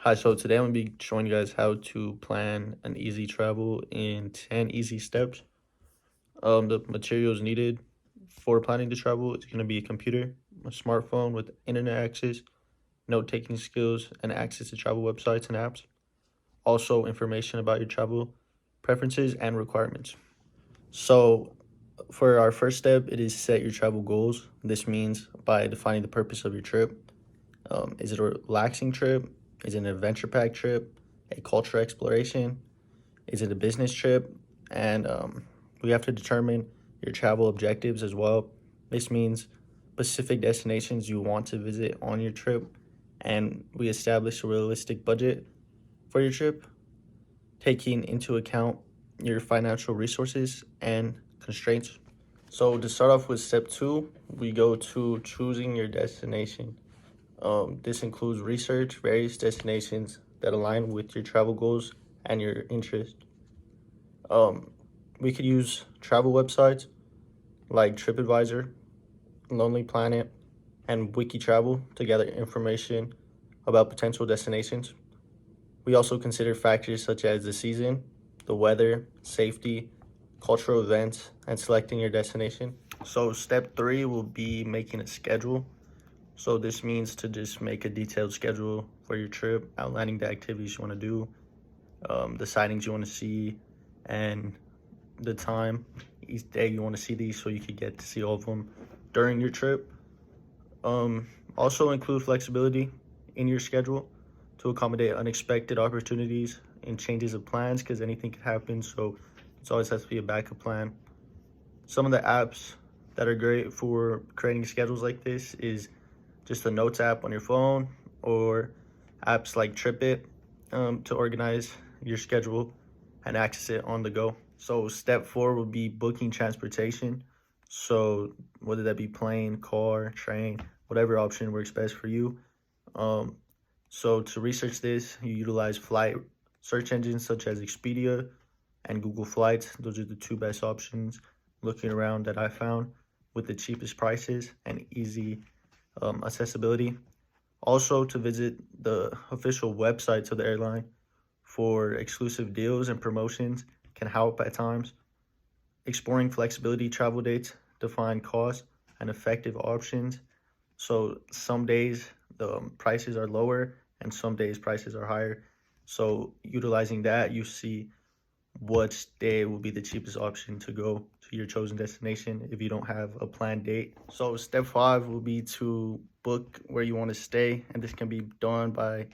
Hi, so today I'm gonna be showing you guys how to plan an easy travel in 10 easy steps. The materials needed for planning the travel is gonna be a computer, a smartphone with internet access, note-taking skills, and access to travel websites and apps. Also, information about your travel preferences and requirements. So, for our first step, it is set your travel goals. This means by defining the purpose of your trip. Is it a relaxing trip? Is it an adventure pack trip? A cultural exploration? Is it a business trip? And we have to determine your travel objectives as well. This means specific destinations you want to visit on your trip, and we establish a realistic budget for your trip, taking into account your financial resources and constraints. So, to start off with step two, we go to choosing your destination. This includes research various destinations that align with your travel goals and your interest. Um, we could use travel websites like TripAdvisor, Lonely Planet, and WikiTravel to gather information about potential destinations. We also consider factors such as the season, the weather, safety, cultural events, and selecting your destination. So, step three will be making a schedule. So this means to just make a detailed schedule for your trip, outlining the activities you want to do, the sightings you want to see, and the time each day you want to see these so you could get to see all of them during your trip. Um, Also include flexibility in your schedule to accommodate unexpected opportunities and changes of plans because anything could happen. So it always has to be a backup plan. Some of the apps that are great for creating schedules like this is just a notes app on your phone or apps like TripIt to organize your schedule and access it on the go. So step four would be booking transportation. So whether that be plane, car, train, whatever option works best for you. Um, so to research this, you utilize flight search engines such as Expedia and Google Flights. Those are the two best options looking around that I found with the cheapest prices and easy accessibility. Also, to visit the official websites of the airline for exclusive deals and promotions can help at times. Exploring flexibility travel dates to find costs and effective options. So some days the prices are lower and some days prices are higher. So utilizing that, you see what day will be the cheapest option to go to your chosen destination if you don't have a planned date. So step five will be to book where you want to stay, and this can be done by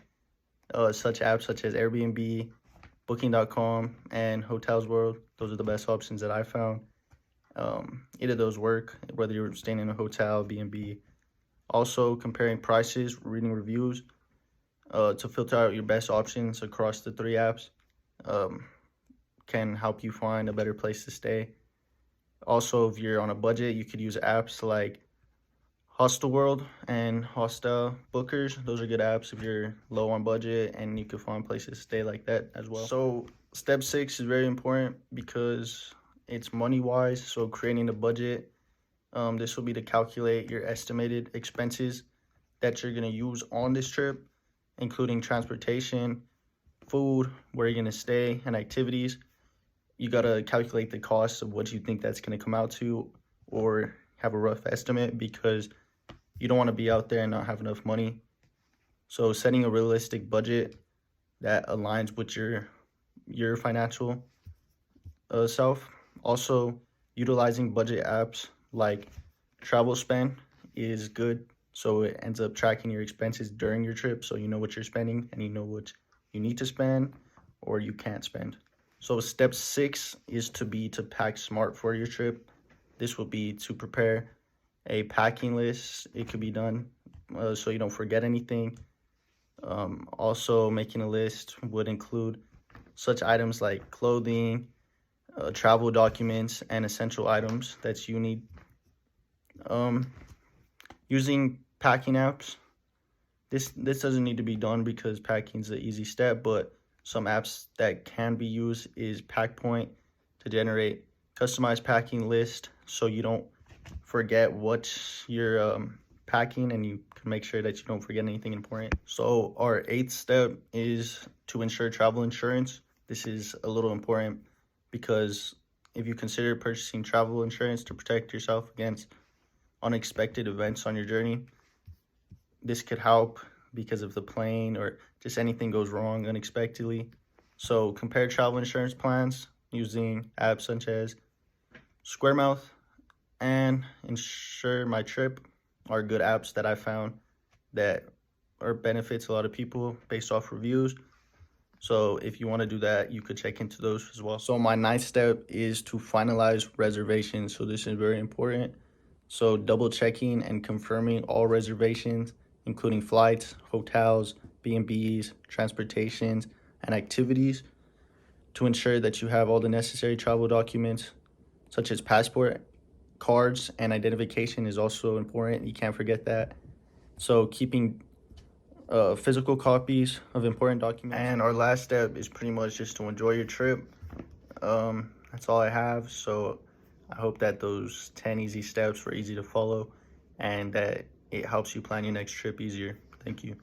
such apps such as Airbnb, Booking.com, and Hotels World. Those are the best options that I found. Either of those work, whether you're staying in a hotel, B&B. Also comparing prices, reading reviews to filter out your best options across the three apps. Um, can help you find a better place to stay. Also, if you're on a budget, you could use apps like Hostel World and Hostel Bookers. Those are good apps if you're low on budget and you can find places to stay like that as well. So, step six is very important because it's money wise. So, creating a budget. This will be to calculate your estimated expenses that you're going to use on this trip, including transportation, food, where you're going to stay, and activities. You got to calculate the cost of what you think that's going to come out to or have a rough estimate because you don't want to be out there and not have enough money. So setting a realistic budget that aligns with your financial self. Also utilizing budget apps like Travel Spend is good. So it ends up tracking your expenses during your trip so you know what you're spending and you know what you need to spend or you can't spend. So step six is to pack smart for your trip. This will be to prepare a packing list. It could be done so you don't forget anything. Also, making a list would include such items like clothing, travel documents, and essential items that you need. Um, Using packing apps. This doesn't need to be done because packing is an easy step, but some apps that can be used is PackPoint to generate customized packing list so you don't forget what your packing, and you can make sure that you don't forget anything important. So our 8th step is to ensure travel insurance. This is a little important because if you consider purchasing travel insurance to protect yourself against unexpected events on your journey, this could help because if the plane or just anything goes wrong unexpectedly. So compare travel insurance plans using apps such as SquareMouth and Insure My Trip are good apps that I found that are benefits a lot of people based off reviews. So if you want to do that, you could check into those as well. So my 9th step is to finalize reservations. So this is very important. So double checking and confirming all reservations, including flights, hotels, B&Bs, transportations, and activities to ensure that you have all the necessary travel documents, such as passport, cards, and identification is also important. You can't forget that. So keeping physical copies of important documents. And our last step is pretty much just to enjoy your trip. That's all I have. So I hope that those 10 easy steps were easy to follow and that it helps you plan your next trip easier. Thank you.